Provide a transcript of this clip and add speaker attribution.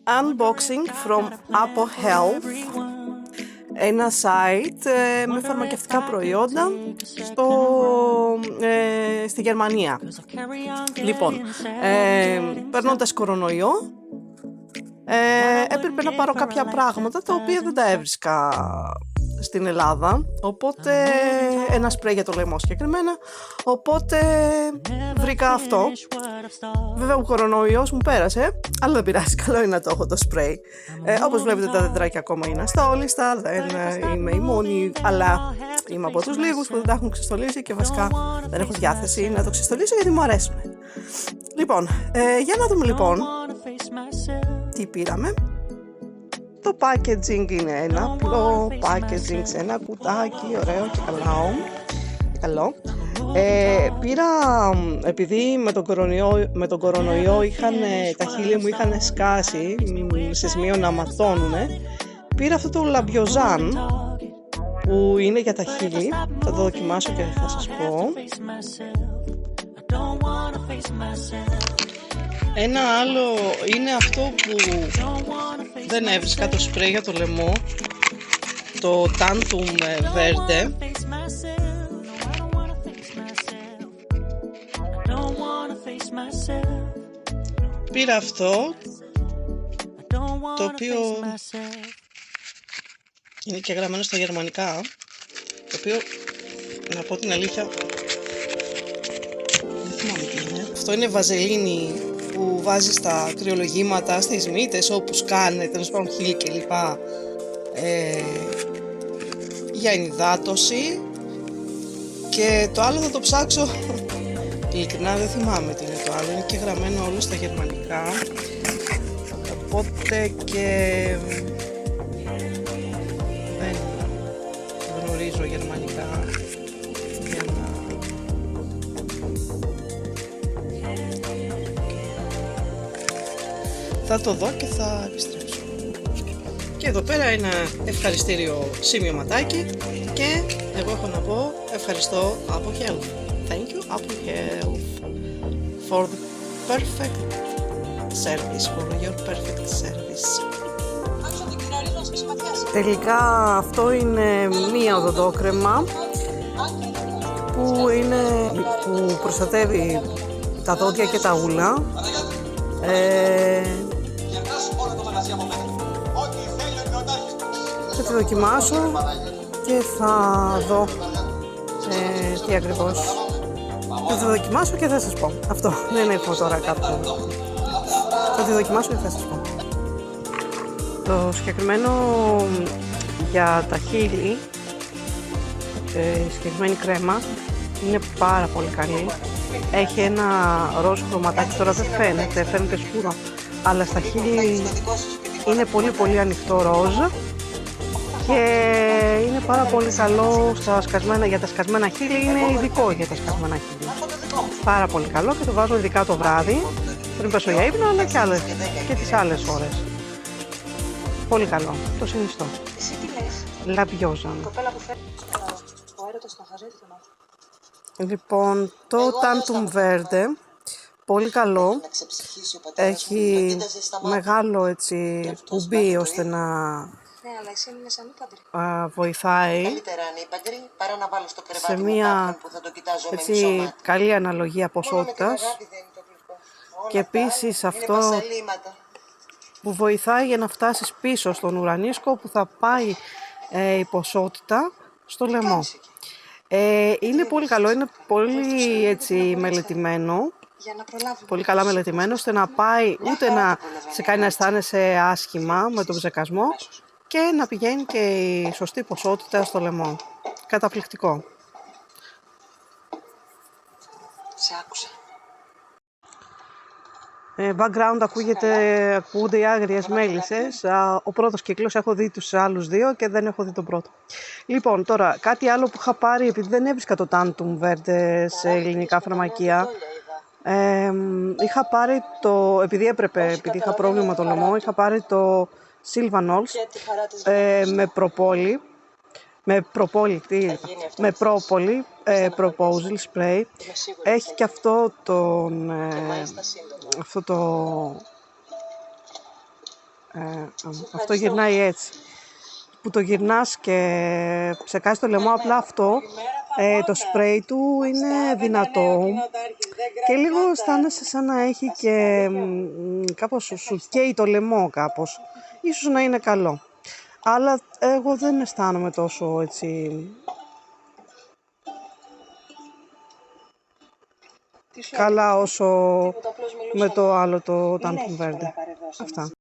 Speaker 1: Unboxing from Apo Health, ένα site με φαρμακευτικά προϊόντα στη Γερμανία. Λοιπόν, περνώντας κορονοϊό, έπρεπε να πάρω κάποια πράγματα τα οποία δεν τα έβρισκα στην Ελλάδα, οπότε ένα σπρέι για το λαιμό συγκεκριμένα, οπότε βρήκα αυτό. Βέβαια ο κορονοϊός μου πέρασε, αλλά δεν πειράζει, καλό είναι να το έχω το σπρέι. Όπως βλέπετε τα δεντράκια ακόμα είναι αστόλιστα, δεν είμαι η μόνη, αλλά είμαι από τους λίγους που δεν τα έχουν ξεστολίσει και βασικά δεν έχω διάθεση να το ξεστολίσω γιατί μου αρέσουν. Λοιπόν, για να δούμε λοιπόν τι πήραμε. Το packaging είναι ένα απλό packaging σε ένα κουτάκι, ωραίο και καλό. Πήρα, επειδή με τον κορονοϊό τα χείλη μου είχαν σκάσει σε σημείο να ματώνουνε, πήρα αυτό το λαμπιοζάν που είναι για τα χείλη. Θα το δοκιμάσω και θα σας πω. Ένα άλλο είναι αυτό που δεν έβρισκα, το σπρέι για το λαιμό, το Tantum Verde. Πήρα αυτό, το οποίο είναι και γραμμένο στα γερμανικά, το οποίο, να πω την αλήθεια, δεν θυμάμαι τι είναι. Αυτό είναι βαζελίνη που βάζει στα κρυολογήματα, στις μύτες, όπου σκάνε, τέλος πάντων χείλη κλπ, για ενυδάτωση. Και το άλλο θα το ψάξω, ειλικρινά δεν θυμάμαι τι είναι το άλλο, είναι και γραμμένο όλο στα γερμανικά, οπότε και δεν γνωρίζω γερμανικά για να... Θα το δω και θα επιστρέψω. Και εδώ πέρα ένα ευχαριστήριο σημειωματάκι και εγώ έχω να πω ευχαριστώ Apo Health. Thank you Apo Health for the perfect service, for your perfect service. Τελικά αυτό είναι μία οδοντόκρεμα που προστατεύει τα δόντια και τα ούλα. Θα τη δοκιμάσω και θα δω τι ακριβώς. Θα τη δοκιμάσω και θα σας πω. Αυτό δεν έχω τώρα κάποιο. Θα τη δοκιμάσω και θα σας πω. Το συγκεκριμένο για τα χείλη, η συγκεκριμένη κρέμα είναι πάρα πολύ καλή. Έχει ένα ροζ χρωματάκι, τώρα δεν φαίνεται σκούρο, αλλά στα χείλη είναι πολύ ανοιχτό ροζ και είναι πάρα πολύ καλό για τα σκασμένα χείλη, είναι ειδικό για τα σκασμένα χείλη. Πάρα πολύ καλό και το βάζω ειδικά το βράδυ, πριν πέσω για ύπνο, αλλά και τις άλλες ώρες. Πολύ καλό, το συνιστώ. Λαμπιόζαν. Λοιπόν, το Tantum Verde, πολύ καλό, έχει μεγάλο έτσι κουμπί ώστε να βοηθάει σε μια έτσι καλή αναλογία ποσότητας και επίσης αυτό που βοηθάει για να φτάσεις πίσω στον ουρανίσκο που θα πάει η ποσότητα στο λαιμό. Είναι πολύ καλό, είναι πολύ έτσι μελετημένο, πολύ καλά μελετημένο, ώστε να πάει ούτε να σε κάνει να αισθάνεσαι άσχημα με τον ψεκασμό και να πηγαίνει και η σωστή ποσότητα στο λαιμό. Καταπληκτικό.
Speaker 2: Σε άκουσα.
Speaker 1: Background ακούγονται οι άγριες μέλισσες. Ο πρώτος κύκλος, έχω δει τους άλλους δύο και δεν έχω δει τον πρώτο. Λοιπόν, τώρα κάτι άλλο που είχα πάρει, επειδή δεν έβρισκα το Tantum Verde σε ελληνικά φαρμακεία, είχα πάρει επειδή είχα πρόβλημα με το λαιμό, είχα πάρει το Silvanols με προπόλη. Με πρόπολη, proposal spray. Έχει και αυτό το Αυτό γυρνάει έτσι. Που το γυρνάς και ψεκάζει το λαιμό, απλά αυτό το σπρέι του είναι δυνατό και λίγο αισθάνεσαι σαν να έχει και κάπως σου καίει το λαιμό κάπως. Ίσως να είναι καλό. Αλλά εγώ δεν αισθάνομαι τόσο έτσι καλά όσο με το άλλο το Tantum Verde. Αυτά.